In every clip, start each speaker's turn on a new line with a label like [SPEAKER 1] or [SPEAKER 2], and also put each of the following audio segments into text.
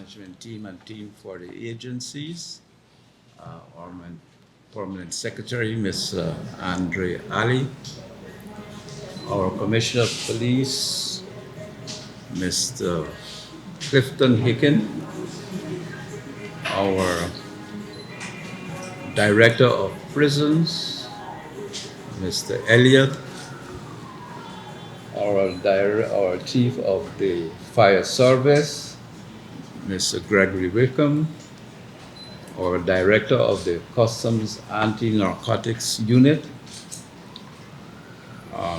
[SPEAKER 1] management team and team for the agencies. Our permanent secretary, Ms. Andre Ali, our commissioner of police, Mr. Clifton Hicken, our director of prisons, Mr. Elliott, our chief of the fire service, Mr. Gregory Wickham, our director of the Customs Anti-Narcotics Unit,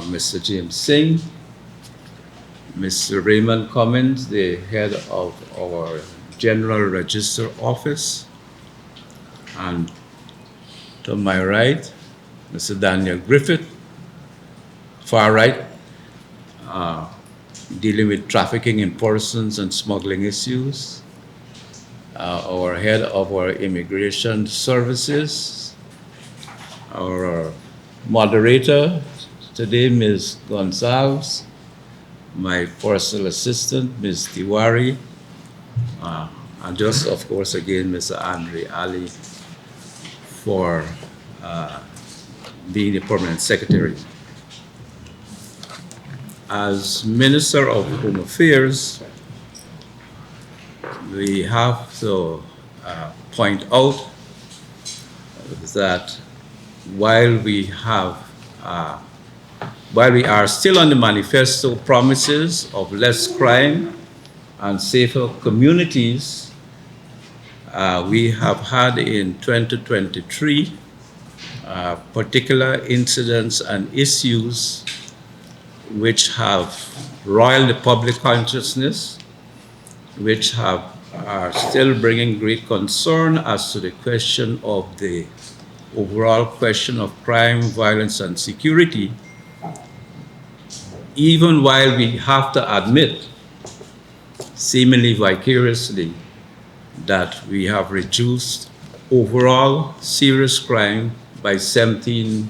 [SPEAKER 1] Mr. James Singh, Mr. Raymond Cummins, the head of our General Register Office, and to my right, Mr. Daniel Griffith, far right, dealing with trafficking in persons and smuggling issues. Our head of our immigration services, our moderator today, Ms. Gonzalez, my personal assistant, Ms. Tiwari, and just, of course, again, Mr. Andre Ali for being the permanent secretary. As Minister of Home Affairs, we have to point out that while we are still on the manifesto promises of less crime and safer communities, we have had in 2023 particular incidents and issues which have roiled the public consciousness, which are still bringing great concern as to the question of the overall question of crime, violence, and security, even while we have to admit, seemingly vicariously, that we have reduced overall serious crime by 17%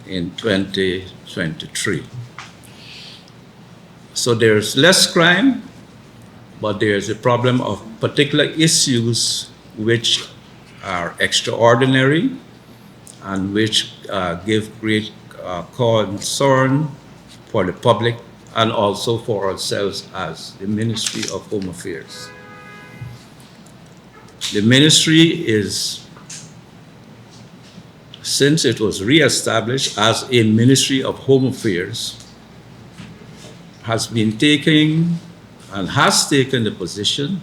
[SPEAKER 1] in 2023. So there's less crime, but there's a problem of particular issues which are extraordinary and which give great concern for the public and also for ourselves as the Ministry of Home Affairs. The ministry is, since it was reestablished as a Ministry of Home Affairs, has been taking and has taken the position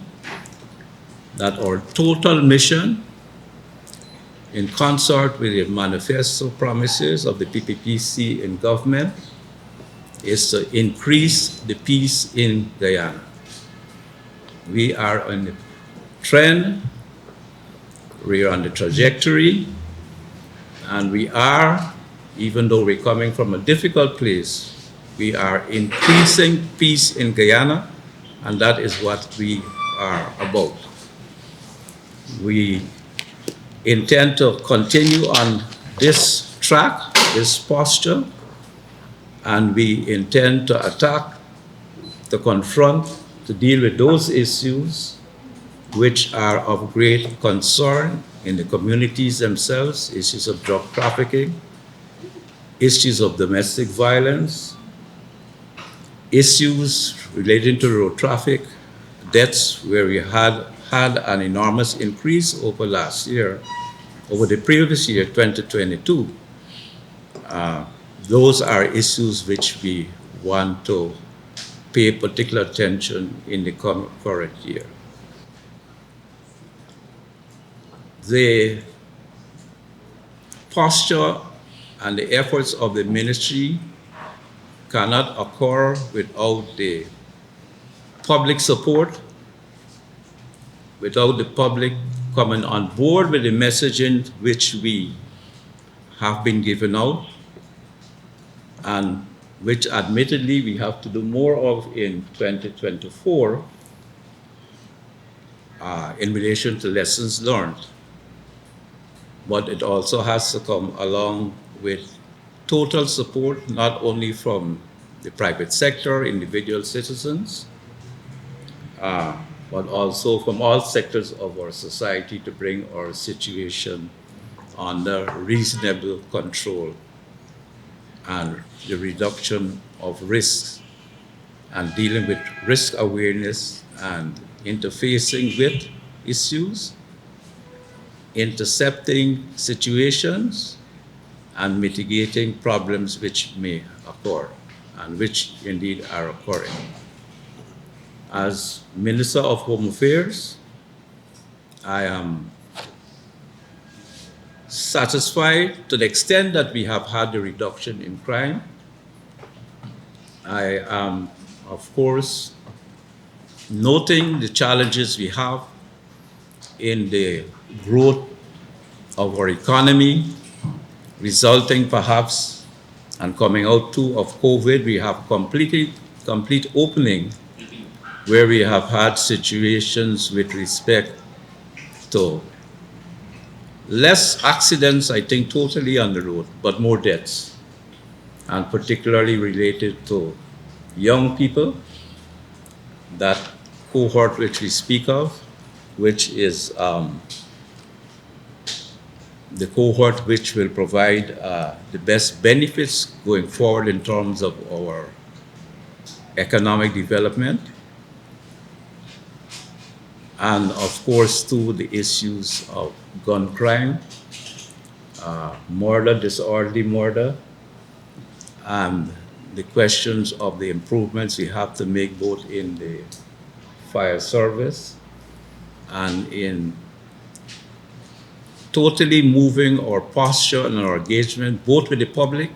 [SPEAKER 1] that our total mission, in concert with the manifesto promises of the PPPC in government, is to increase the peace in Guyana. We are on the trend, we are on the trajectory, and we are, even though we're coming from a difficult place, we are increasing peace in Guyana, and that is what we are about. We intend to continue on this track, this posture, and we intend to attack, to confront, to deal with those issues which are of great concern in the communities themselves, issues of drug trafficking, issues of domestic violence, issues relating to road traffic, deaths where we had an enormous increase over last year, over the previous year, 2022. Those are issues which we want to pay particular attention in the current year. The posture and the efforts of the ministry cannot occur without the public support, without the public coming on board with the messaging which we have been given out, and which admittedly we have to do more of in 2024 in relation to lessons learned. But it also has to come along with total support, not only from the private sector, individual citizens, but also from all sectors of our society to bring our situation under reasonable control and the reduction of risks and dealing with risk awareness and interfacing with issues, intercepting situations, and mitigating problems which may occur and which indeed are occurring. As Minister of Home Affairs, I am satisfied to the extent that we have had a reduction in crime. I am, of course, noting the challenges we have in the growth of our economy, resulting perhaps and coming out too of COVID. We have complete opening where we have had situations with respect to less accidents, I think, totally on the road, but more deaths, and particularly related to young people, that cohort which we speak of, which is the cohort which will provide the best benefits going forward in terms of our economic development. And of course, too, the issues of gun crime, murder, disorderly murder, and the questions of the improvements we have to make both in the fire service and in totally moving our posture and our engagement both with the public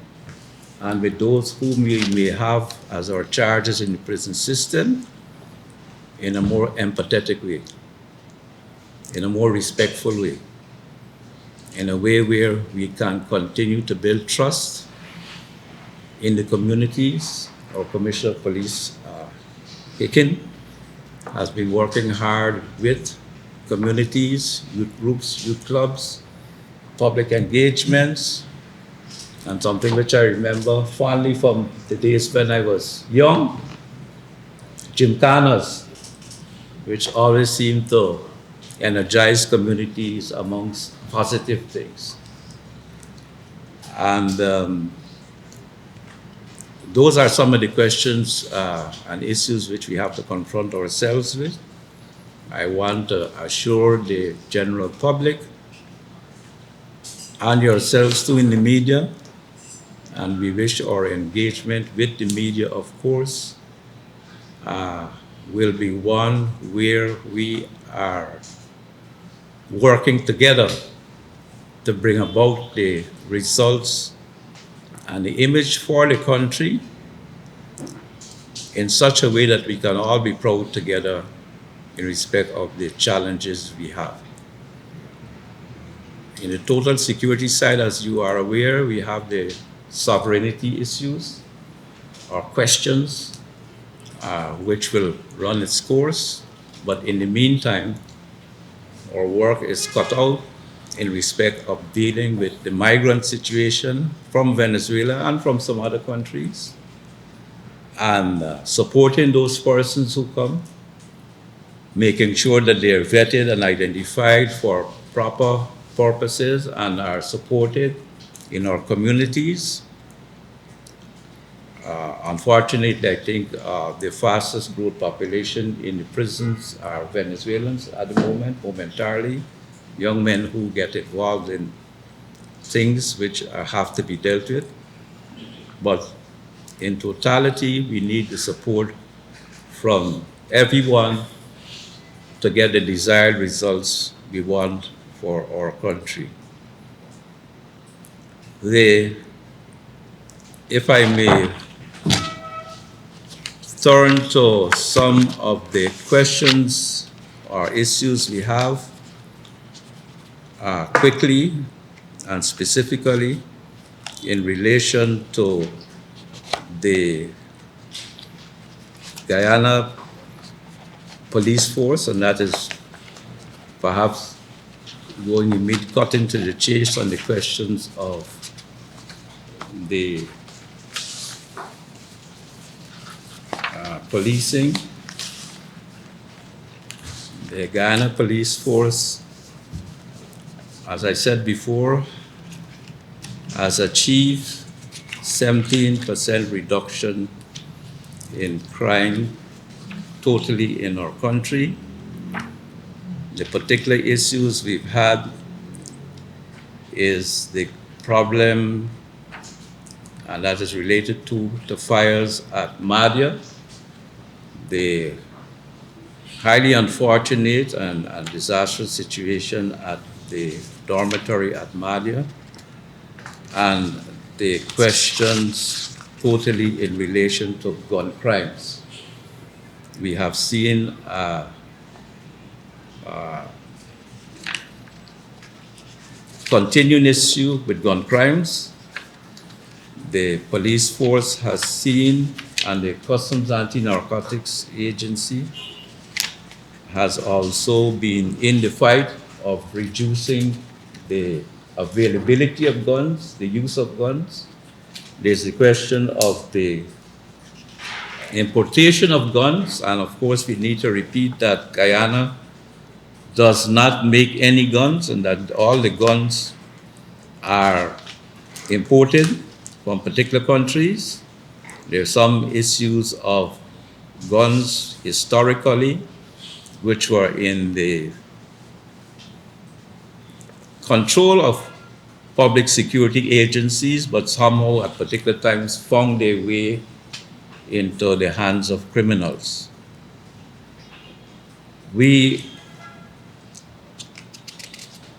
[SPEAKER 1] and with those whom we may have as our charges in the prison system in a more empathetic way, in a more respectful way, in a way where we can continue to build trust in the communities. Our Commissioner of Police, Hicken, has been working hard with communities, youth groups, youth clubs, public engagements, and something which I remember fondly from the days when I was young, gymkhanas, which always seemed to energize communities amongst positive things. And those are some of the questions and issues which we have to confront ourselves with. I want to assure the general public and yourselves too in the media, and we wish our engagement with the media, of course, will be one where we are working together to bring about the results and the image for the country in such a way that we can all be proud together in respect of the challenges we have. In the total security side, as you are aware, we have the sovereignty issues or questions which will run its course. But in the meantime, our work is cut out in respect of dealing with the migrant situation from Venezuela and from some other countries, and supporting those persons who come, making sure that they are vetted and identified for proper purposes and are supported in our communities. Unfortunately, I think the fastest growth population in the prisons are Venezuelans at the moment, momentarily, young men who get involved in things which have to be dealt with. But in totality, we need the support from everyone to get the desired results we want for our country. If I may turn to some of the questions or issues we have quickly and specifically in relation to the Guyana police force, and that is perhaps cut into the chase on the questions of the policing. The Guyana Police Force, as I said before, has achieved 17% reduction in crime totally in our country. The particular issues we've had is the problem, and that is related to the fires at Madia, the highly unfortunate and disastrous situation at the dormitory at Madia, and the questions totally in relation to gun crimes. We have seen continuing issue with gun crimes. The police force has seen, and the Customs Anti-Narcotics Agency has also been in the fight of reducing the availability of guns, the use of guns. There's the question of the importation of guns, and of course we need to repeat that Guyana does not make any guns and that all the guns are imported from particular countries. There are some issues of guns historically which were in the control of public security agencies, but somehow at particular times found their way into the hands of criminals. We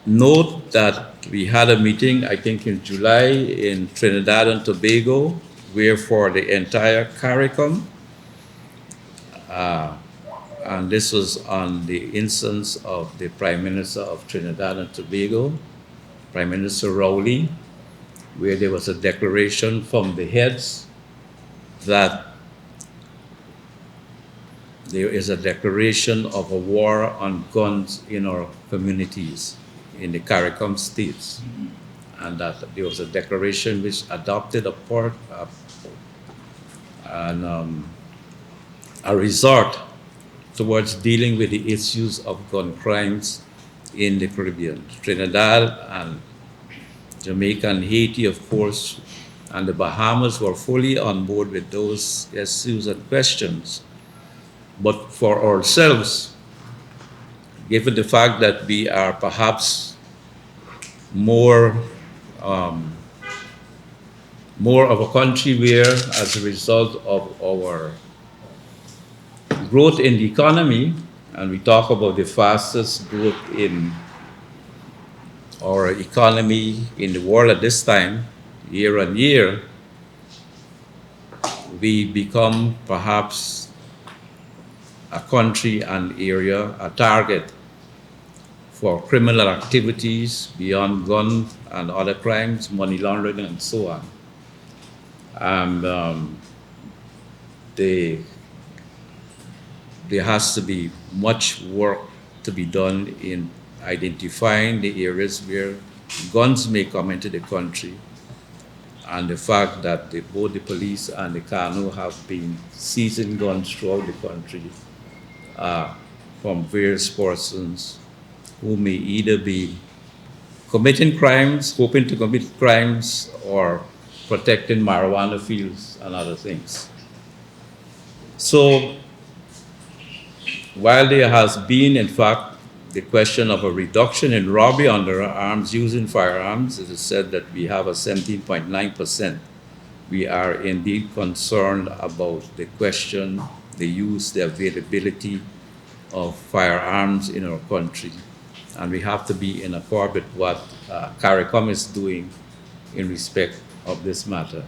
[SPEAKER 1] note that we had a meeting, I think in July, in Trinidad and Tobago, where for the entire CARICOM, and this was on the instance of the Prime Minister of Trinidad and Tobago, Prime Minister Rowley, where there was a declaration from the heads that there is a declaration of a war on guns in our communities in the CARICOM states, and that there was a declaration which adopted a resort towards dealing with the issues of gun crimes in the Caribbean. Trinidad and Jamaica and Haiti, of course, and the Bahamas were fully on board with those issues and questions. But for ourselves, given the fact that we are perhaps more of a country where, as a result of our growth in the economy, and we talk about the fastest growth in our economy in the world at this time, year on year, we become perhaps a country and area, a target for criminal activities beyond gun and other crimes, money laundering and so on. And there has to be much work to be done in identifying the areas where guns may come into the country, and the fact that both the police and the CANO have been seizing guns throughout the country from various persons who may either be committing crimes, hoping to commit crimes, or protecting marijuana fields and other things. So, while there has been, in fact, the question of a reduction in robbery under arms using firearms, it is said that we have a 17.9%. We are indeed concerned about the question, the use, the availability of firearms in our country. And we have to be in accord with what CARICOM is doing in respect of this matter.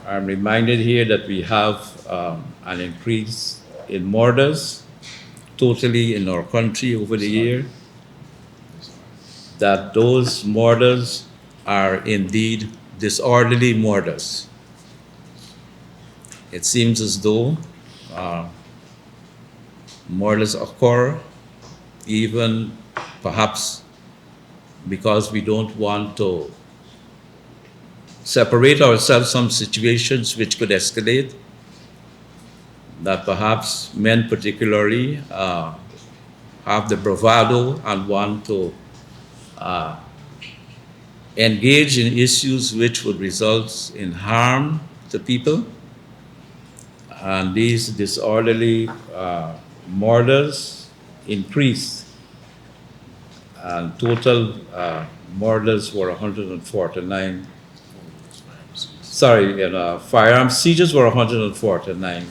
[SPEAKER 1] I'm reminded here that we have an increase in murders totally in our country over the year, that those murders are indeed disorderly murders. It seems as though murders occur even perhaps because we don't want to separate ourselves from situations which could escalate, that perhaps men particularly have the bravado and want to engage in issues which would result in harm to people. And these disorderly murders increased, and total murders were 149. Sorry, firearm seizures were 149,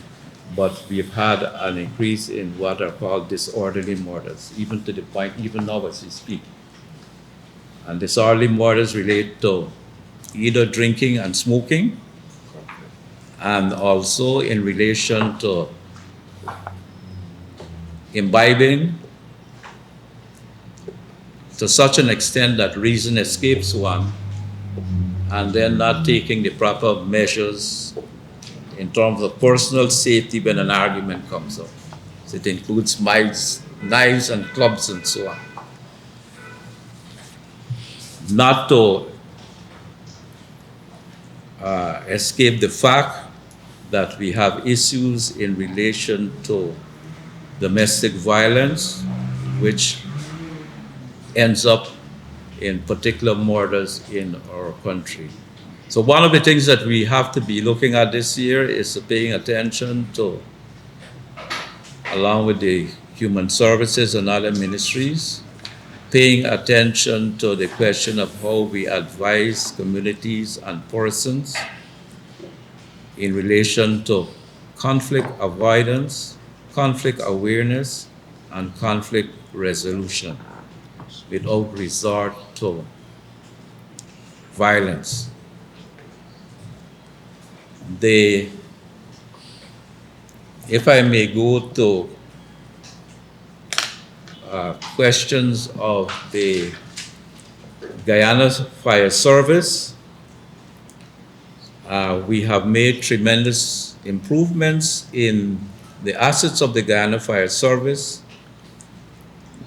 [SPEAKER 1] but we've had an increase in what are called disorderly murders, even to the point, even now as we speak. And disorderly murders relate to either drinking and smoking, and also in relation to imbibing to such an extent that reason escapes one, and then not taking the proper measures in terms of personal safety when an argument comes up. So it includes knives and clubs and so on. Not to escape the fact that we have issues in relation to domestic violence, which ends up in particular murders in our country. So one of the things that we have to be looking at this year is paying attention to, along with the human services and other ministries, paying attention to the question of how we advise communities and persons in relation to conflict avoidance, conflict awareness, and conflict resolution without resort to violence. If I may go to questions of the Guyana Fire Service, we have made tremendous improvements in the assets of the Guyana Fire Service.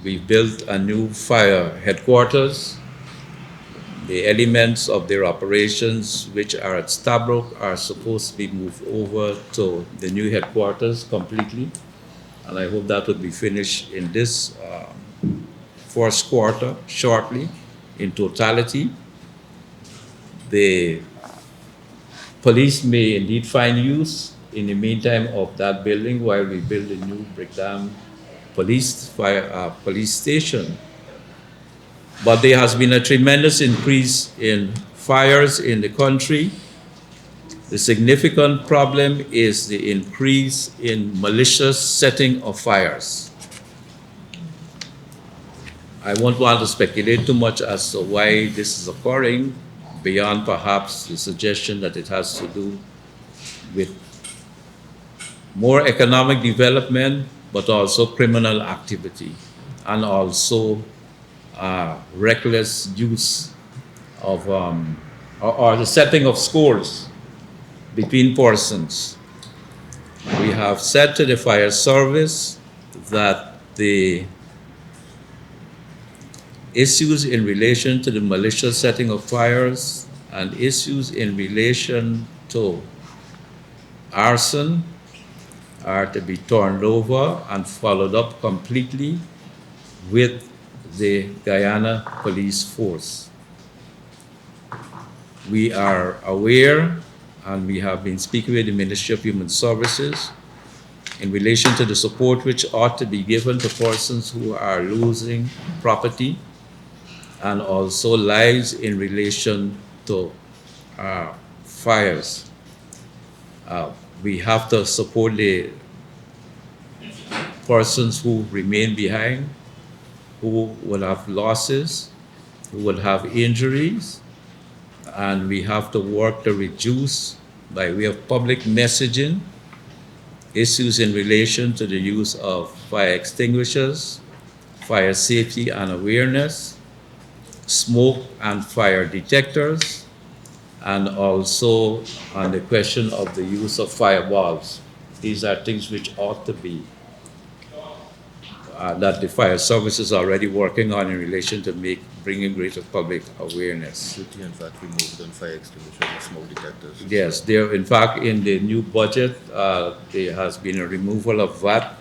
[SPEAKER 1] We built a new fire headquarters. The elements of their operations which are at Stabroek are supposed to be moved over to the new headquarters completely. And I hope that will be finished in this first quarter, shortly, in totality. The police may indeed find use in the meantime of that building while we build a new Brickdam police station. But there has been a tremendous increase in fires in the country. The significant problem is the increase in malicious setting of fires. I won't want to speculate too much as to why this is occurring, beyond perhaps the suggestion that it has to do with more economic development, but also criminal activity, and also reckless use of, or the setting of scores between persons. We have said to the fire service that the issues in relation to the malicious setting of fires and issues in relation to arson are to be turned over and followed up completely with the Guyana Police Force. We are aware, and we have been speaking with the Ministry of Human Services in relation to the support which ought to be given to persons who are losing property and also lives in relation to fires. We have to support the persons who remain behind, who will have losses, who will have injuries, and we have to work to reduce, by way of public messaging, issues in relation to the use of fire extinguishers, fire safety and awareness, smoke and fire detectors, and also on the question of the use of fireballs. These are things which ought to be that the fire service is already working on in relation to bringing greater public awareness.
[SPEAKER 2] Duty in fact removed on fire extinguishers and smoke detectors.
[SPEAKER 1] Yes, there, in fact, in the new budget, there has been a removal of VAT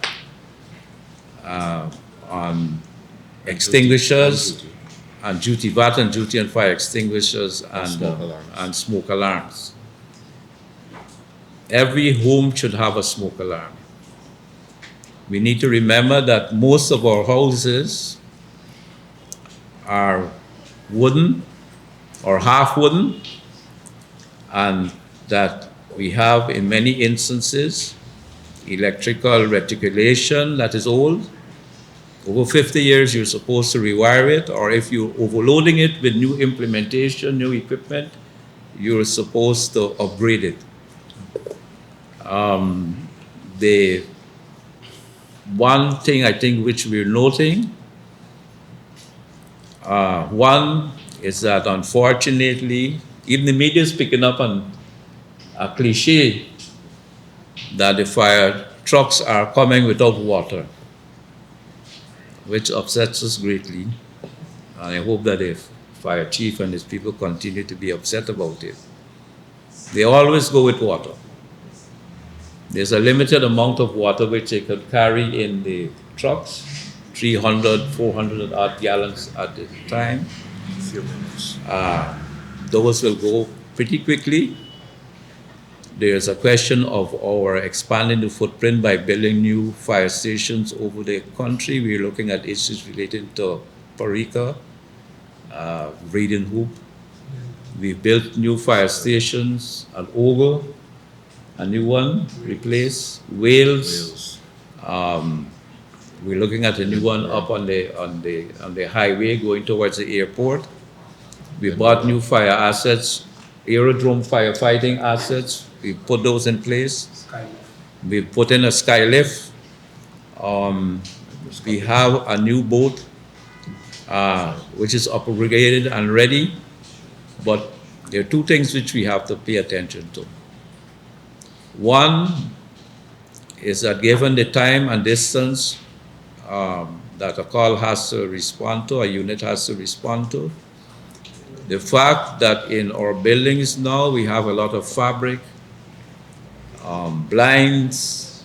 [SPEAKER 1] on extinguishers
[SPEAKER 2] Duty.
[SPEAKER 1] and duty, VAT and duty on fire extinguishers
[SPEAKER 2] smoke alarms.
[SPEAKER 1] and smoke alarms. Every home should have a smoke alarm. We need to remember that most of our houses are wooden or half wooden, and that we have, in many instances, electrical reticulation that is old. Over 50 years, you're supposed to rewire it, or if you're overloading it with new implementation, new equipment, you're supposed to upgrade it. The one thing I think which we're noting, one is that unfortunately, even the media is picking up on a cliche that the fire trucks are coming without water, which upsets us greatly. And I hope that the fire chief and his people continue to be upset about it. They always go with water. There's a limited amount of water which they could carry in the trucks, 300, 400 odd gallons at a time.
[SPEAKER 2] Few minutes.
[SPEAKER 1] Those will go pretty quickly. There's a question of our expanding the footprint by building new fire stations over the country. We're looking at issues related to Parika, Breeden Hoop. We've built new fire stations at Ogle, a new one, replace Wales.
[SPEAKER 2] Wales.
[SPEAKER 1] We're looking at a new one up on the highway going towards the airport. We bought new fire assets, aerodrome firefighting assets. We put those in place. We put in a skylift. We have a new boat, which is upgraded and ready. But there are two things which we have to pay attention to. One is that given the time and distance that a call has to respond to, a unit has to respond to, the fact that in our buildings now we have a lot of fabric, blinds,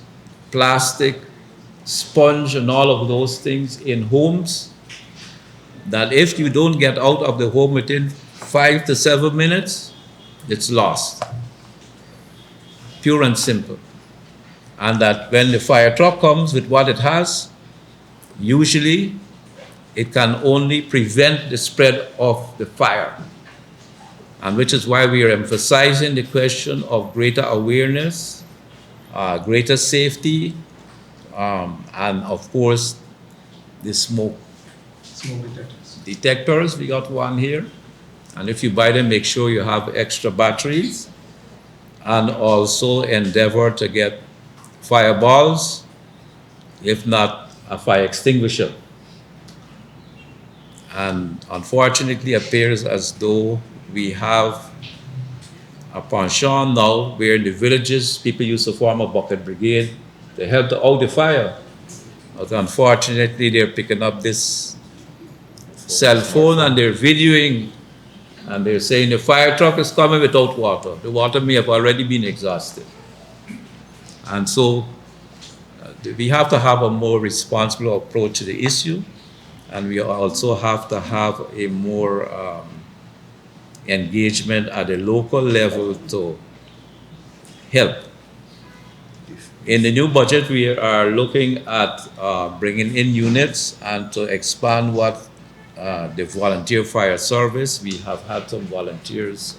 [SPEAKER 1] plastic, sponge, and all of those things in homes, that if you don't get out of the home within 5 to 7 minutes, it's lost. Pure and simple. And that when the fire truck comes with what it has, usually it can only prevent the spread of the fire. And which is why we are emphasizing the question of greater awareness, greater safety, and of course, the smoke detectors. We got one here. And if you buy them, make sure you have extra batteries. And also endeavor to get fireballs, if not a fire extinguisher. And unfortunately, it appears as though we have a penchant now where in the villages people used to form a bucket brigade to help out the fire. But unfortunately, they're picking up this cell phone and they're videoing and they're saying the fire truck is coming without water. The water may have already been exhausted. And so we have to have a more responsible approach to the issue. And we also have to have a more engagement at the local level to help. In the new budget, we are looking at bringing in units and to expand what the volunteer fire service. We have had some volunteers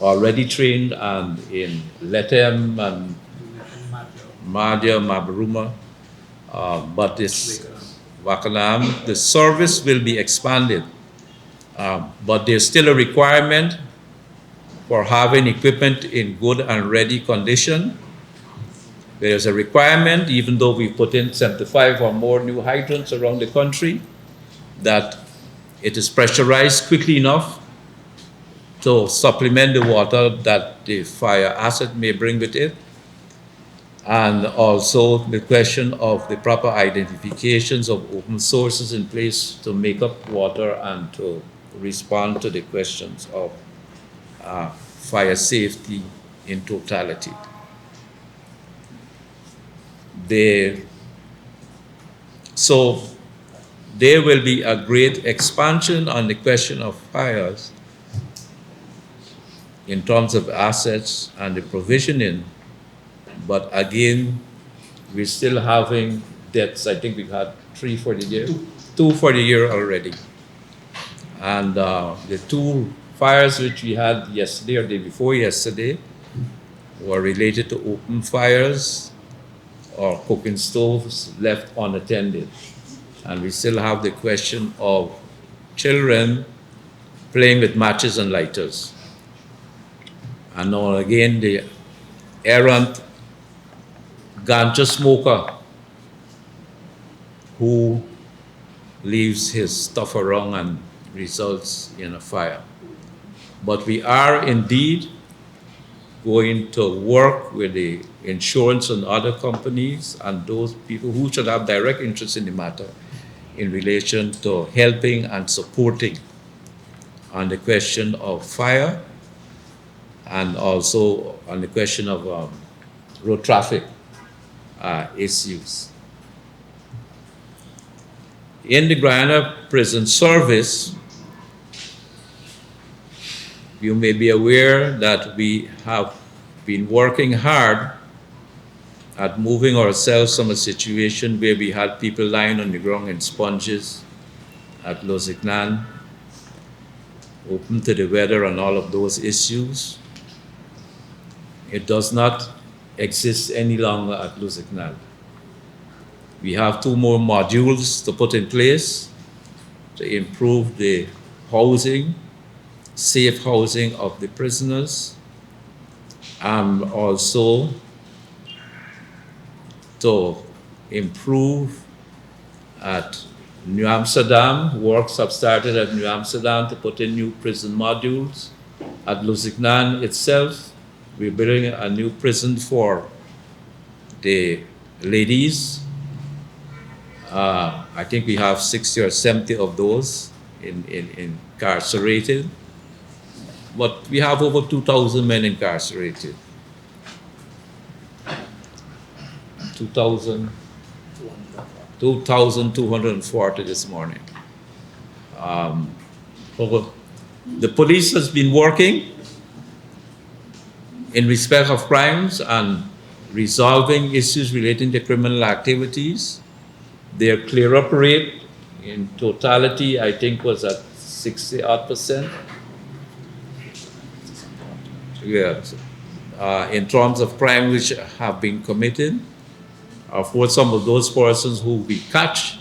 [SPEAKER 1] already trained and in Letem and Madhya, Mabaruma, but this Wakanam, the service will be expanded. But there's still a requirement for having equipment in good and ready condition. There's a requirement, even though we put in 75 or more new hydrants around the country, that it is pressurized quickly enough to supplement the water that the fire asset may bring with it. And also the question of the proper identifications of open sources in place to make up water and to respond to the questions of fire safety in totality. They, so there will be a great expansion on the question of fires in terms of assets and the provisioning. But again, we're still having deaths. I think we've had 3 for the year, 2 for the year already. And the 2 fires which we had yesterday or day before yesterday were related to open fires or cooking stoves left unattended. And we still have the question of children playing with matches and lighters. And now again, the errant ganja smoker who leaves his stuff around and results in a fire. But we are indeed going to work with the insurance and other companies and those people who should have direct interest in the matter in relation to helping and supporting on the question of fire and also on the question of road traffic issues. In the Guyana Prison Service, you may be aware that we have been working hard at moving ourselves from a situation where we had people lying on the ground in sponges at Lusignan, open to the weather and all of those issues. It does not exist any longer at Lusignan. We have 2 more modules to put in place to improve the housing, safe housing of the prisoners, and also to improve at New Amsterdam. Works have started at New Amsterdam to put in new prison modules. At Lusignan itself, we're building a new prison for the ladies. I think we have 60 or 70 of those incarcerated. But we have over 2,000 men incarcerated. 2,240 this morning. The police has been working in respect of crimes and resolving issues relating to criminal activities. Their clear-up rate in totality, I think, was at 60-odd%. Yes. In terms of crime which have been committed, for some of those persons who we catch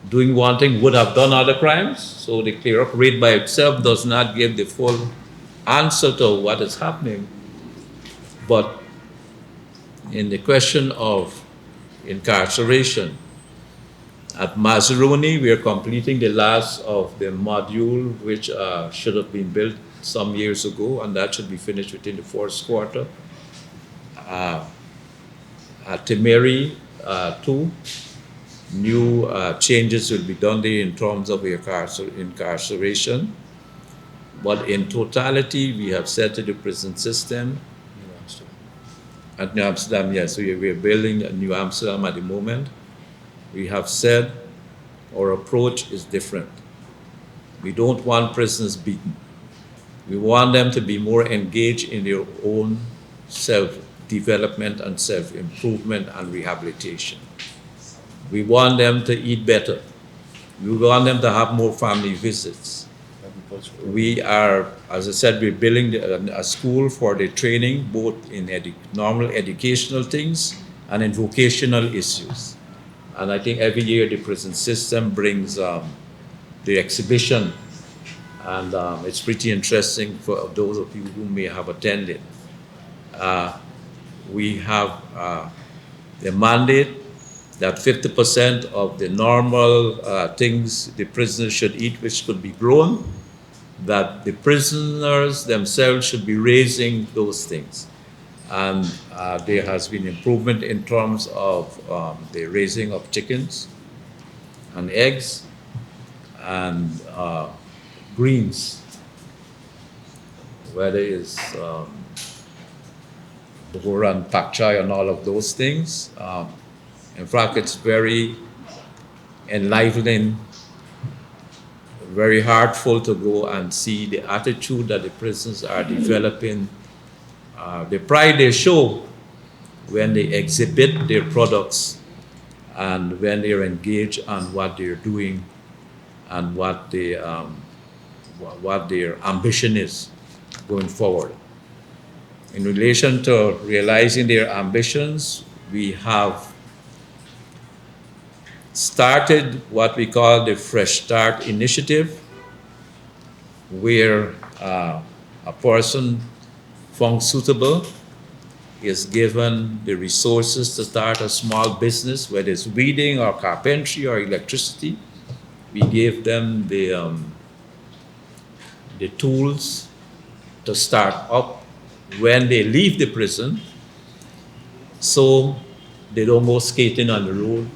[SPEAKER 1] doing one thing would have done other crimes. So the clear-up rate by itself does not give the full answer to what is happening. But in the question of incarceration, at Mazaruni, we are completing the last of the module which should have been built some years ago, and that should be finished within the first quarter. At Timeri, 2, new changes will be done there in terms of incarceration. But in totality, we have said to the prison system, at New Amsterdam, yes, we are building a New Amsterdam at the moment. We have said our approach is different. We don't want prisoners beaten. We want them to be more engaged in their own self-development and self-improvement and rehabilitation. We want them to eat better. We want them to have more family visits. We are, as I said, we're building a school for the training, both in normal educational things and in vocational issues. And I think every year the prison system brings the exhibition, and it's pretty interesting for those of you who may have attended. We have the mandate that 50% of the normal things the prisoners should eat, which could be grown, that the prisoners themselves should be raising those things. And there has been improvement in terms of the raising of chickens and eggs and greens, whether it's Bohora and Pak Chai and all of those things. In fact, it's very enlivening, very heartful to go and see the attitude that the prisoners are developing, the pride they show when they exhibit their products and when they're engaged on what they're doing and what their ambition is going forward. In relation to realizing their ambitions, we have started what we call the Fresh Start Initiative, where a person found suitable is given the resources to start a small business, whether it's weeding or carpentry or electricity. We gave them the tools to start up when they leave the prison, so they don't go skating on the road.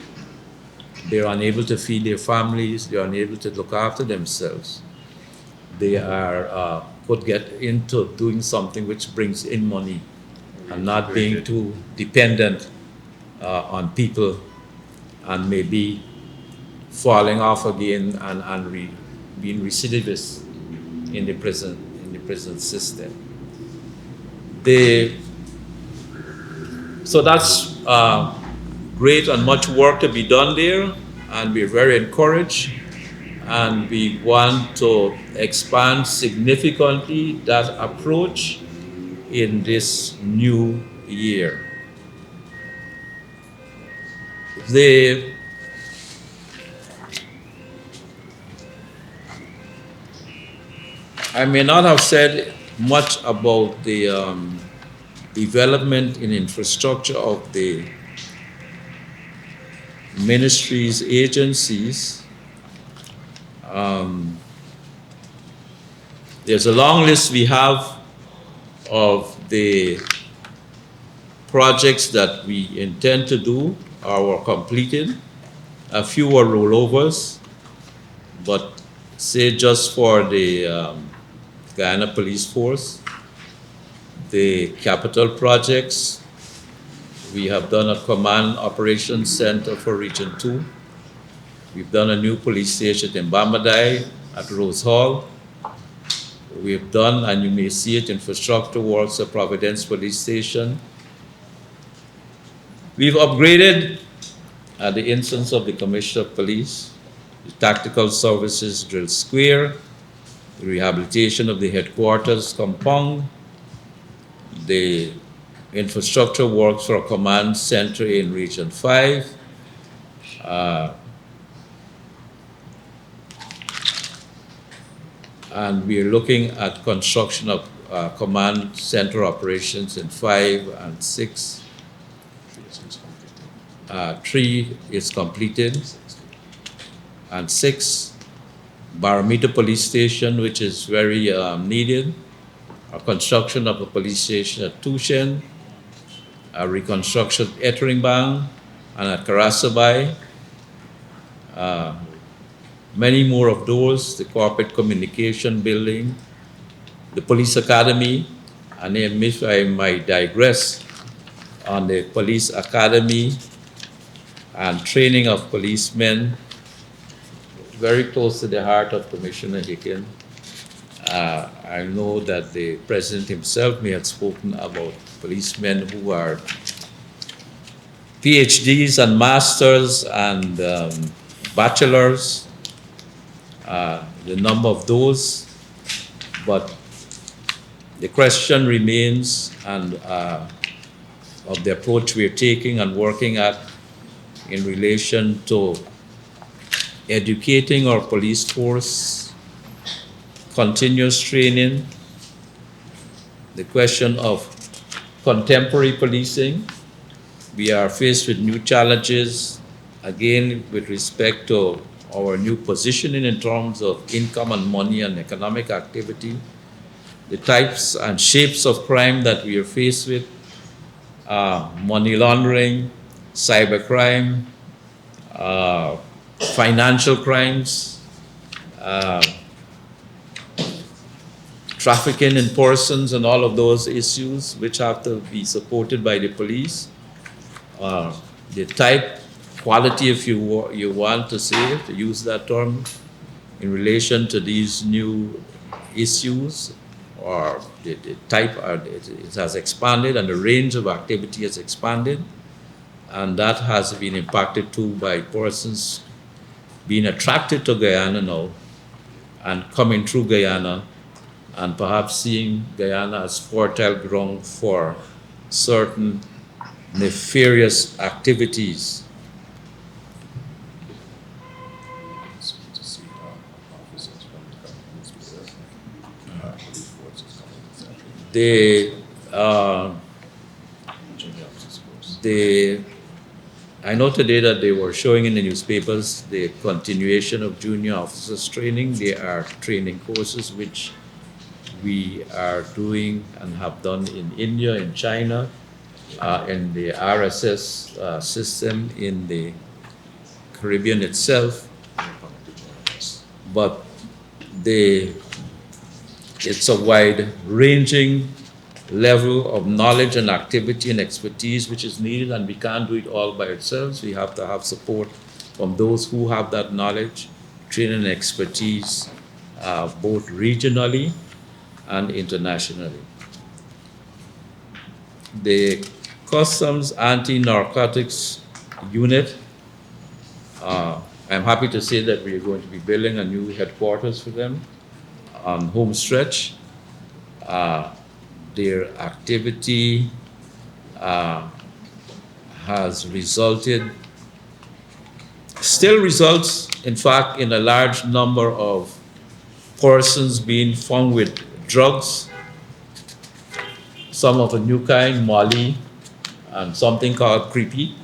[SPEAKER 1] They're unable to feed their families. They're unable to look after themselves. They could get into doing something which brings in money and not being too dependent on people and maybe falling off again and being recidivists in the prison system. So that's great and much work to be done there, and we're very encouraged, and we want to expand significantly that approach in this new year. I may not have said much about the development in infrastructure of the ministries, agencies. There's a long list we have of the projects that we intend to do or were completed. A few were rollovers, but say just for the Guyana Police Force, the capital projects, we have done a command operations center for Region 2. We've done a new police station in Bambadai at Rose Hall. We've done, and you may see it, infrastructure works at Providence Police Station. We've upgraded, at the instance of the Commissioner of Police, the Tactical Services Drill Square, the rehabilitation of the headquarters compound, the infrastructure works for a command center in Region 5, and we're looking at construction of command center operations in 5 and 6. 3 is completed, and 6, Barometer Police Station, which is very needed, a construction of a police station at Tushen, a reconstruction at Etteringbang and at Karasabai. Many more of those, the corporate communication building, the police academy, and if I might digress on the police academy and training of policemen, very close to the heart of Commissioner Hicken. I know that the President himself may have spoken about policemen who are PhDs and masters and bachelors, the number of those, but the question remains and of the approach we're taking and working at in relation to educating our police force, continuous training, the question of contemporary policing. We are faced with new challenges, again, with respect to our new positioning in terms of income and money and economic activity, the types and shapes of crime that we are faced with, money laundering, cybercrime, uh, financial crimes, uh, trafficking in persons, and all of those issues which have to be supported by the police. The type, quality, if you want to say it, to use that term, in relation to these new issues, or the type, it has expanded and the range of activity has expanded, and that has been impacted too by persons being attracted to Guyana now and coming through Guyana and perhaps seeing Guyana as fertile ground for certain nefarious activities. They, I know today that they were showing in the newspapers the continuation of junior officers training. They are training courses which we are doing and have done in India, in China, in the RSS system in the Caribbean itself. But it's a wide-ranging level of knowledge and activity and expertise which is needed, and we can't do it all by ourselves. We have to have support from those who have that knowledge, training, and expertise, both regionally and internationally. The Customs Anti-Narcotics Unit, I'm happy to say that we are going to be building a new headquarters for them on home stretch. Their activity has still results, in fact, in a large number of persons being found with drugs, some of a new kind, Molly, and something called creepy.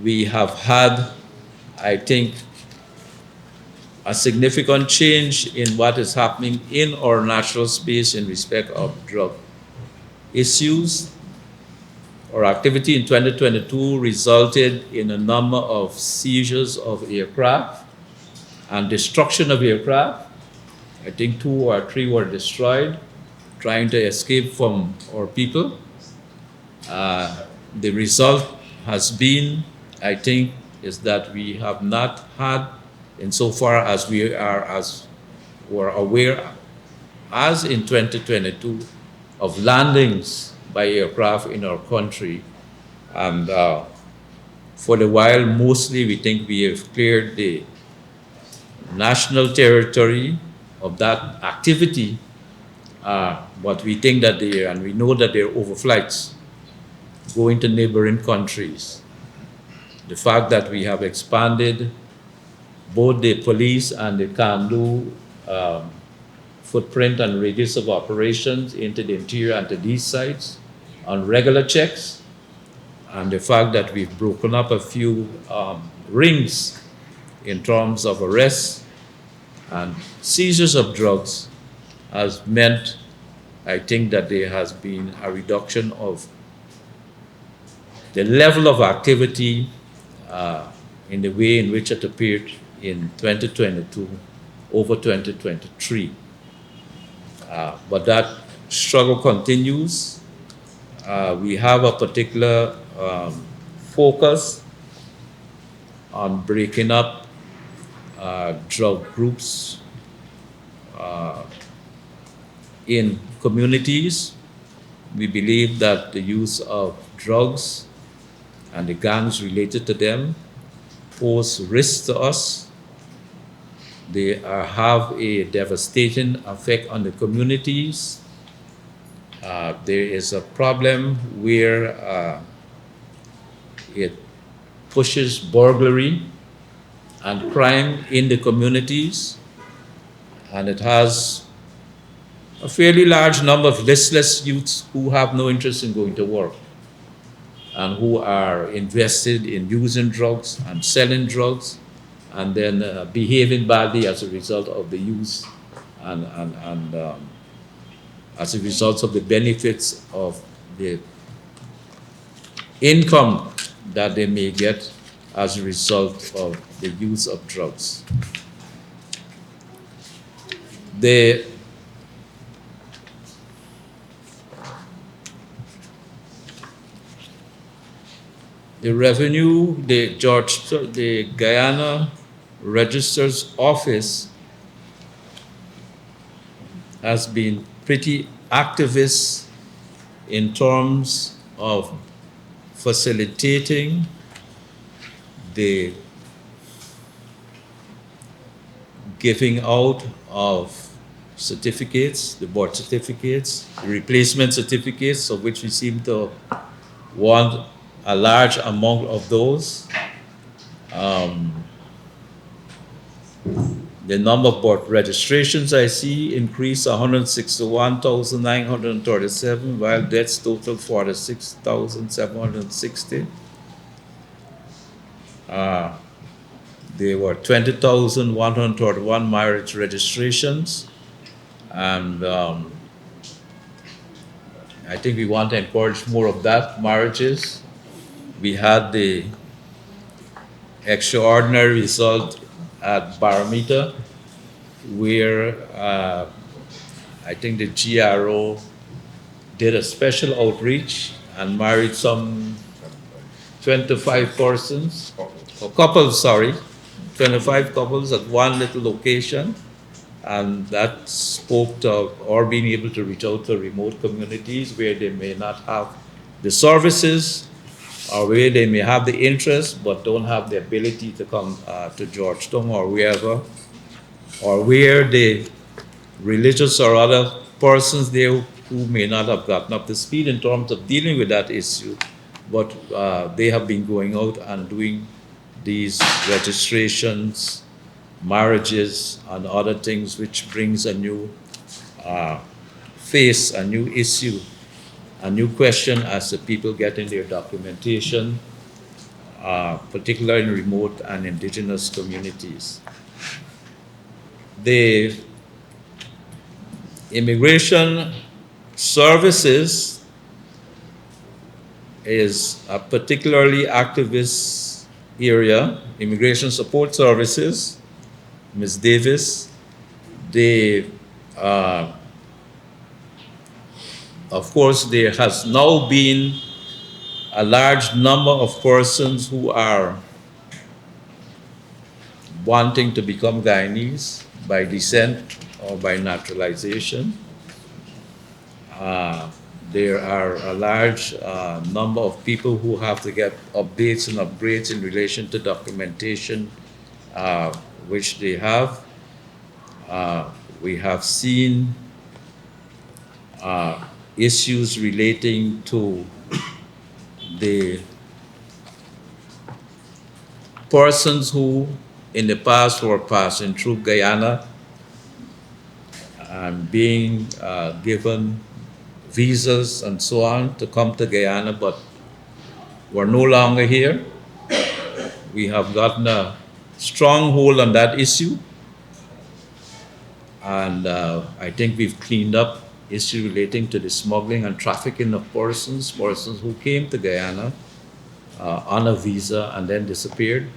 [SPEAKER 1] We have had, I think, a significant change in what is happening in our natural space in respect of drug issues. Our activity in 2022 resulted in a number of seizures of aircraft and destruction of aircraft. I think 2 or 3 were destroyed, trying to escape from our people. The result has been, I think, is that we have not had, insofar as we were aware, as in 2022, of landings by aircraft in our country. And for the while, mostly we think we have cleared the national territory of that activity, but we think that and we know that there are overflights going to neighboring countries. The fact that we have expanded both the police and the CANDU footprint and radius of operations into the interior and to these sites on regular checks, and the fact that we've broken up a few rings in terms of arrests and seizures of drugs has meant, I think, that there has been a reduction of the level of activity in the way in which it appeared in 2022 over 2023. But that struggle continues. We have a particular focus on breaking up drug groups in communities. We believe that the use of drugs and the gangs related to them pose risks to us. They have a devastating effect on the communities. There is a problem where it pushes burglary and crime in the communities, and it has a fairly large number of listless youths who have no interest in going to work and who are invested in using drugs and selling drugs and then behaving badly as a result of the use and as a result of the benefits of the income that they may get as a result of the use of drugs. The revenue, the Guyana Register's Office has been pretty activist in terms of facilitating the giving out of certificates, the birth certificates, the replacement certificates, of which we seem to want a large amount of those. The number of birth registrations I see increased 161,937, while deaths total 46,760. There were 20,131 marriage registrations, and I think we want to encourage more of that, marriages. We had the extraordinary result at Barometer, where I think the GRO did a special outreach and married some 25 persons, or couples, sorry, 25 couples at one little location. And that spoke to or being able to reach out to remote communities where they may not have the services, or where they may have the interest but don't have the ability to come to Georgetown or wherever, or where the religious or other persons there who may not have gotten up to speed in terms of dealing with that issue, but they have been going out and doing these registrations, marriages, and other things, which brings a new face, a new issue, a new question as the people getting their documentation, particularly in remote and indigenous communities. The immigration services is a particularly activist area. Immigration support services, Ms. Davis, they of course, there has now been a large number of persons who are wanting to become Guyanese by descent or by naturalization. There are a large number of people who have to get updates and upgrades in relation to documentation which they have. We have seen issues relating to the persons who in the past were passing through Guyana and being given visas and so on to come to Guyana, but were no longer here. We have gotten a strong hold on that issue, and I think we've cleaned up issue relating to the smuggling and trafficking of persons who came to Guyana on a visa and then disappeared.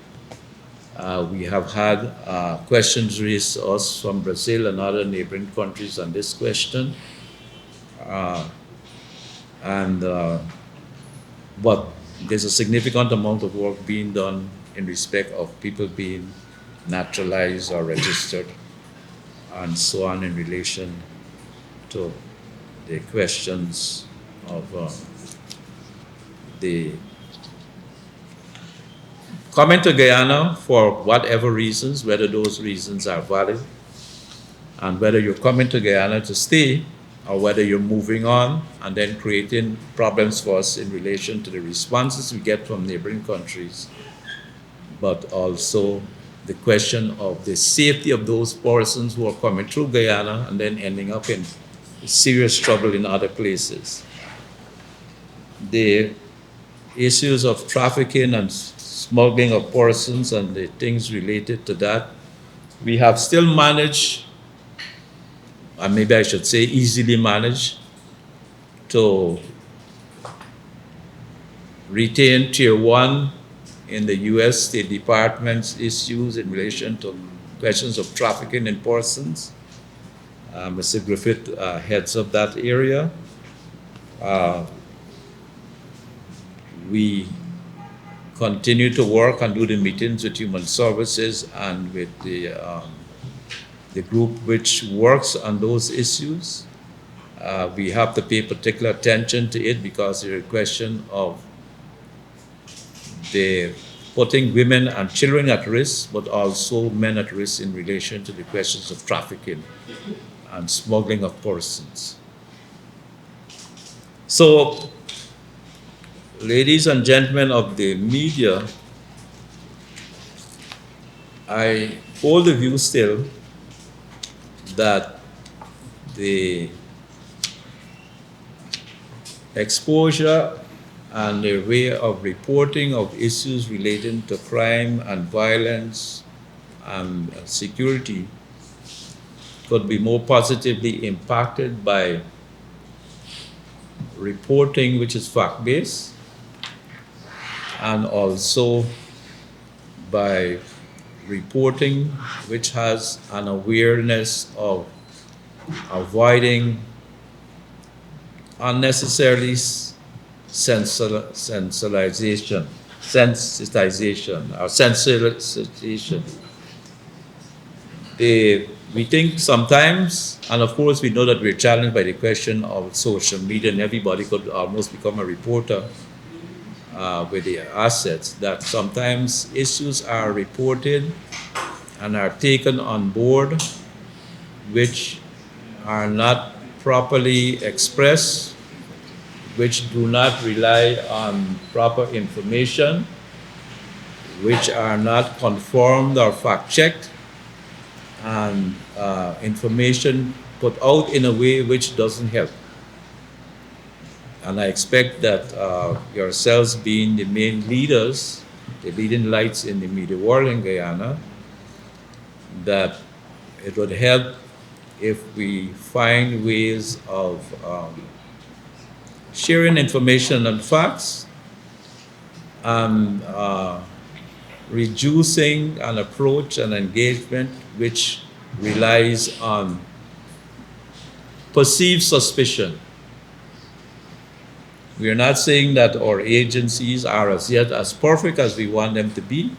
[SPEAKER 1] We have had questions raised to us from Brazil and other neighboring countries on this question. But there's a significant amount of work being done in respect of people being naturalized or registered and so on in relation to the questions of the coming to Guyana for whatever reasons, whether those reasons are valid, and whether you're coming to Guyana to stay or whether you're moving on and then creating problems for us in relation to the responses we get from neighboring countries, but also the question of the safety of those persons who are coming through Guyana and then ending up in serious trouble in other places. The issues of trafficking and smuggling of persons and the things related to that, we have still managed and maybe I should say easily managed, to retain Tier 1 in the U.S. State Department's issues in relation to questions of trafficking in persons. Mr. Griffith heads up that area. We continue to work and do the meetings with Human Services and with the group which works on those issues. We have to pay particular attention to it because there is a question of the putting women and children at risk, but also men at risk in relation to the questions of trafficking and smuggling of persons. So, ladies and gentlemen of the media, I hold the view still that the exposure and the way of reporting of issues relating to crime and violence and security could be more positively impacted by reporting which is fact-based, and also by reporting which has an awareness of avoiding unnecessarily sensitization or sensitization. We think sometimes, and of course we know that we're challenged by the question of social media, and everybody could almost become a reporter with their assets, that sometimes issues are reported and are taken on board which are not properly expressed, which do not rely on proper information, which are not confirmed or fact-checked, and information put out in a way which doesn't help. And I expect that yourselves being the main leaders, the leading lights in the media world in Guyana, that it would help if we find ways of sharing information and facts and reducing an approach and engagement which relies on perceived suspicion. We are not saying that our agencies are as yet as perfect as we want them to be,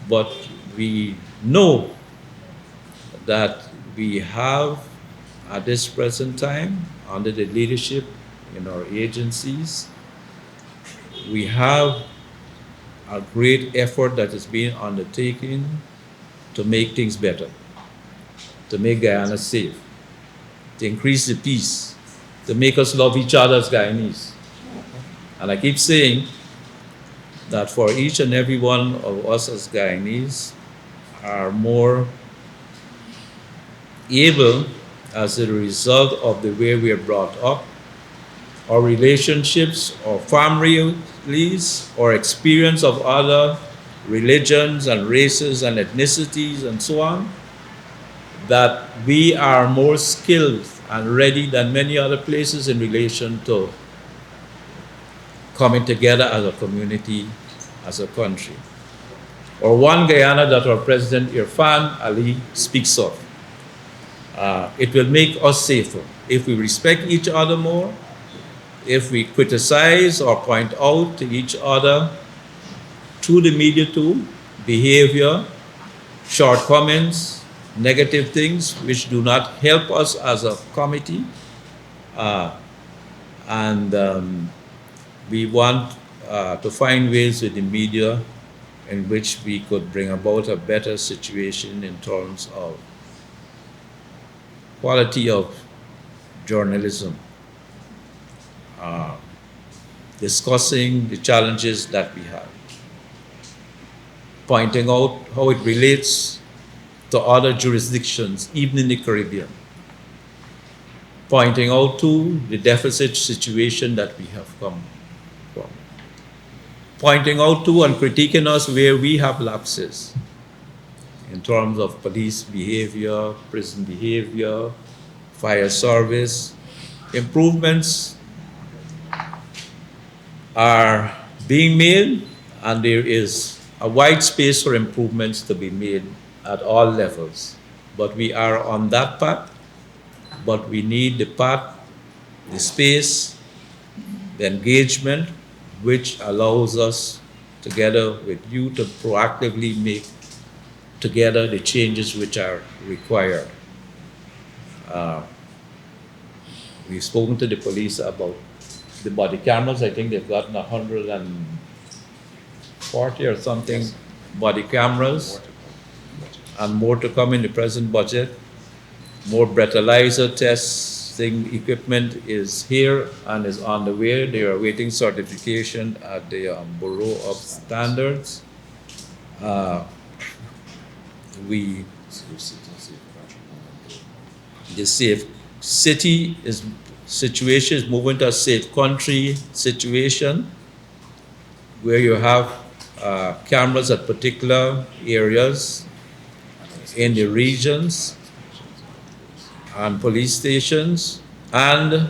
[SPEAKER 1] but we know that we have, at this present time, under the leadership in our agencies, we have a great effort that is being undertaken to make things better, to make Guyana safe, to increase the peace, to make us love each other as Guyanese. And I keep saying that for each and every one of us as Guyanese are more able, as a result of the way we are brought up, our relationships, our families, our experience of other religions and races and ethnicities and so on, that we are more skilled and ready than many other places in relation to coming together as a community, as a country. Or one Guyana that our President Irfan Ali speaks of. It will make us safer if we respect each other more, if we criticize or point out to each other through the media too, behavior, shortcomings, negative things which do not help us as a committee. We want to find ways with the media in which we could bring about a better situation in terms of quality of journalism, discussing the challenges that we have, pointing out how it relates to other jurisdictions, even in the Caribbean, pointing out to the deficit situation that we have come from, pointing out to and critiquing us where we have lapses in terms of police behavior, prison behavior, fire service. Improvements are being made, and there is a wide space for improvements to be made at all levels. But we are on that path, but we need the path, the space, the engagement, which allows us, together with you, to proactively make together the changes which are required. We've spoken to the police about the body cameras. I think they've gotten 140 or something body cameras, and more to come in the present budget. More breathalyzer testing equipment is here and is on the way. They are awaiting certification at the Bureau of Standards. The safe city situation is moving to a safe country situation where you have cameras at particular areas in the regions and police stations, and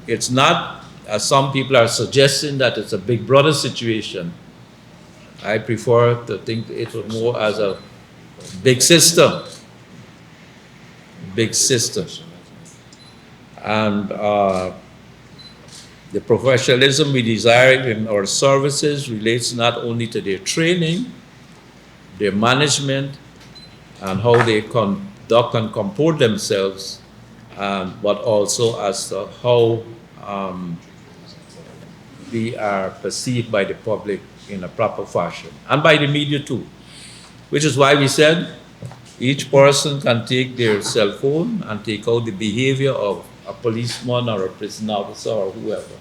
[SPEAKER 1] it's not, as some people are suggesting, that it's a Big Brother situation. I prefer to think it was more as a big system. Big system. And the professionalism we desire in our services relates not only to their training, their management, and how they conduct and comport themselves, but also as to how we are perceived by the public in a proper fashion, and by the media too, which is why we said each person can take their cell phone and take out the behavior of a policeman or a prison officer or whoever,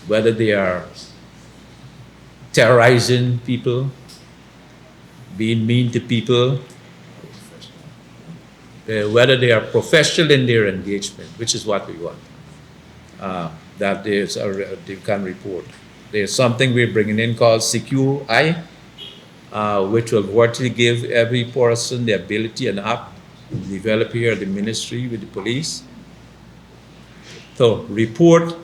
[SPEAKER 1] whether they are terrorizing people, being mean to people, whether they are professional in their engagement, which is what we want, that they can report. There's something we're bringing in called Secure Eye, which will virtually give every person the ability, an app developed here at the ministry with the police, to report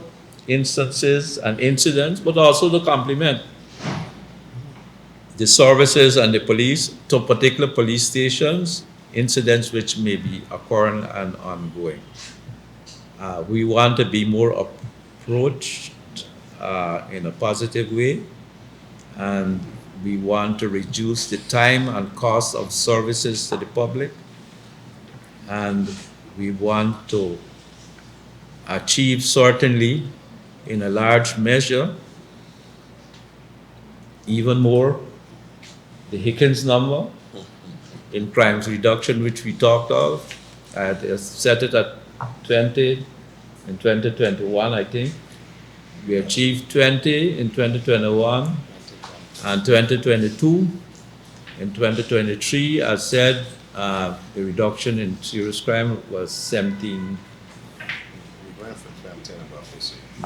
[SPEAKER 1] instances and incidents, but also to complement the services and the police to particular police stations, incidents which may be occurring and ongoing. We want to be more approached in a positive way, and we want to reduce the time and cost of services to the public, and we want to achieve, certainly in a large measure, even more, the Hickens number in crimes reduction, which we talked of. I had set it at 20 in 2021, I think. We achieved 20 in 2021 and 2022. In 2023, as said, the reduction in serious crime was 17.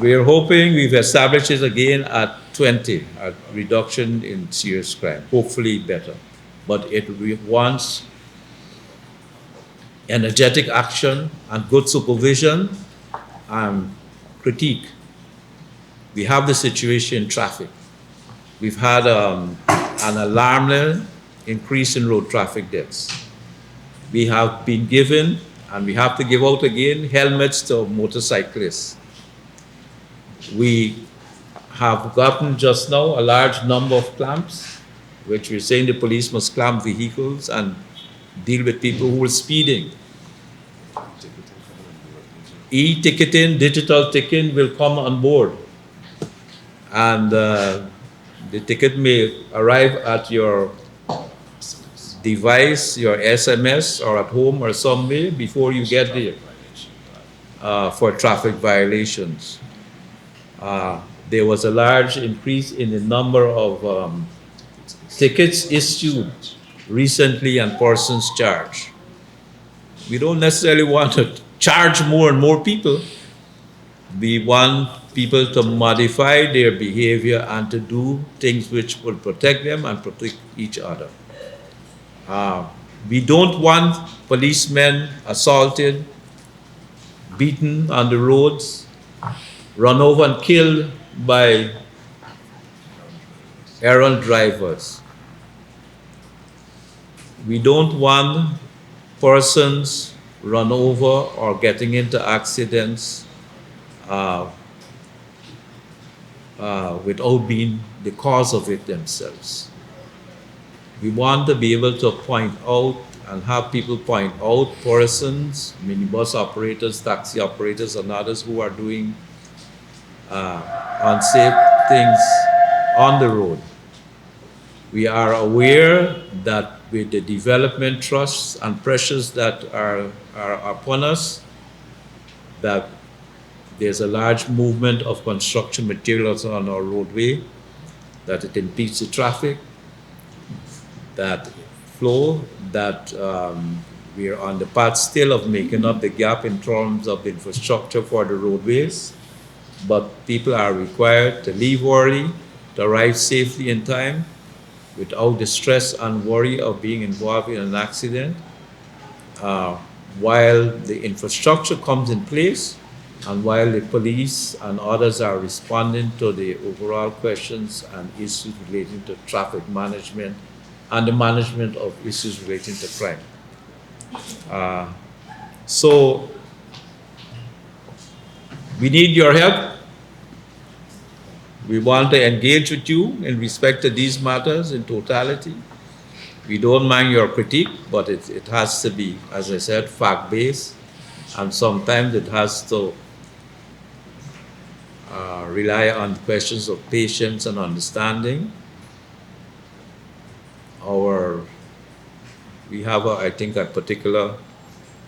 [SPEAKER 1] We're hoping we've established it again at 20, a reduction in serious crime, hopefully better. But it wants energetic action and good supervision and critique. We have the situation in traffic. We've had an alarming increase in road traffic deaths. We have been given, and we have to give out again, helmets to motorcyclists. We have gotten just now a large number of clamps, which we're saying the police must clamp vehicles and deal with people who are speeding. E-ticketing, digital ticketing will come on board. And the ticket may arrive at your device, your SMS, or at home or somewhere before you get there for traffic violations. There was a large increase in the number of tickets issued recently and persons charged. We don't necessarily want to charge more and more people. We want people to modify their behavior and to do things which will protect them and protect each other. We don't want policemen assaulted beaten on the roads, run over and killed by errant drivers. We don't want persons run over or getting into accidents without being the cause of it themselves. We want to be able to point out and have people point out persons, minibus operators, taxi operators, and others who are doing unsafe things on the road. We are aware that with the development trusts and pressures that are upon us, that there's a large movement of construction materials on our roadway, that it impedes the traffic, that flow, that we are on the path still of making up the gap in terms of the infrastructure for the roadways, but people are required to leave early, to arrive safely in time, without the stress and worry of being involved in an accident, while the infrastructure comes in place and while the police and others are responding to the overall questions and issues relating to traffic management and the management of issues relating to crime. So we need your help. We want to engage with you in respect to these matters in totality. We don't mind your critique, but it has to be, as I said, fact-based, and sometimes it has to rely on questions of patience and understanding. We have, I think, a particular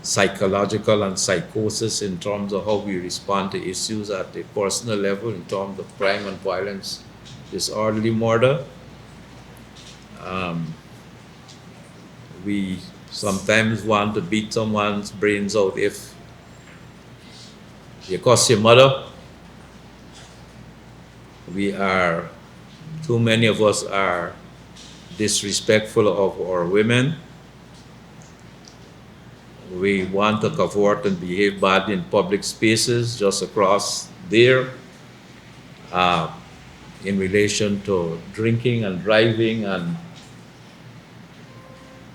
[SPEAKER 1] psychological and psychosis in terms of how we respond to issues at the personal level in terms of crime and violence, disorderly murder. We sometimes want to beat someone's brains out if you curse your mother. Too many of us are disrespectful of our women. We want to cavort and behave badly in public spaces just across there in relation to drinking and driving and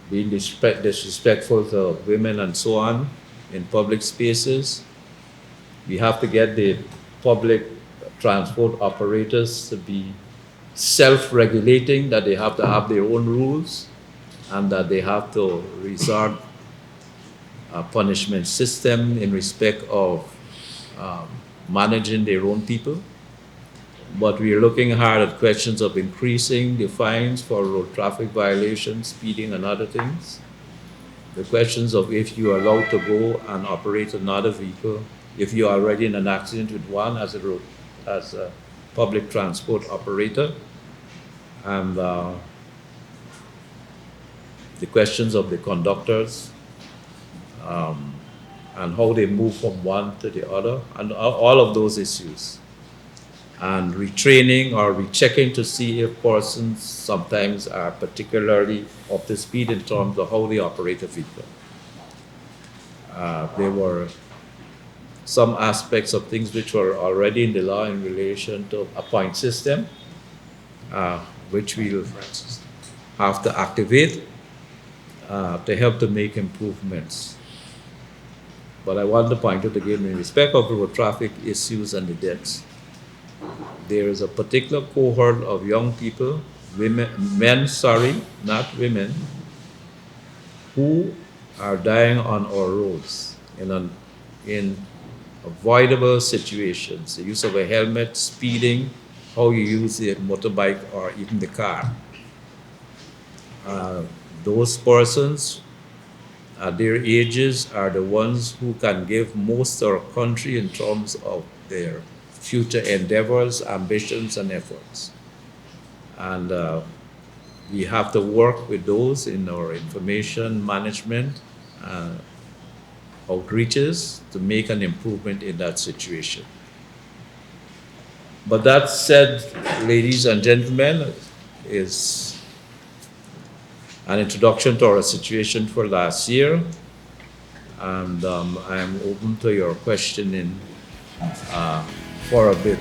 [SPEAKER 1] being disrespectful to women and so on in public spaces. We have to get the public transport operators to be self-regulating, that they have to have their own rules and that they have to resort a punishment system in respect of managing their own people. But we are looking hard at questions of increasing the fines for road traffic violations, speeding and other things. The questions of if you are allowed to go and operate another vehicle, if you are already in an accident with one as a public transport operator, and the questions of the conductors, and how they move from one to the other, and all of those issues. And retraining or rechecking to see if persons sometimes are particularly off the speed in terms of how they operate a vehicle. There were some aspects of things which were already in the law in relation to a point system, which we'll have to activate to help to make improvements. But I want to point out again, in respect of road traffic issues and the deaths, there is a particular cohort of young people, men, not women, who are dying on our roads in avoidable situations. The use of a helmet, speeding, how you use the motorbike or even the car. Those persons at their ages are the ones who can give most to our country in terms of their future endeavors, ambitions, and efforts. And we have to work with those in our information management outreaches to make an improvement in that situation. But that said, ladies and gentlemen, is an introduction to our situation for last year. and I am open to your questioning for a bit.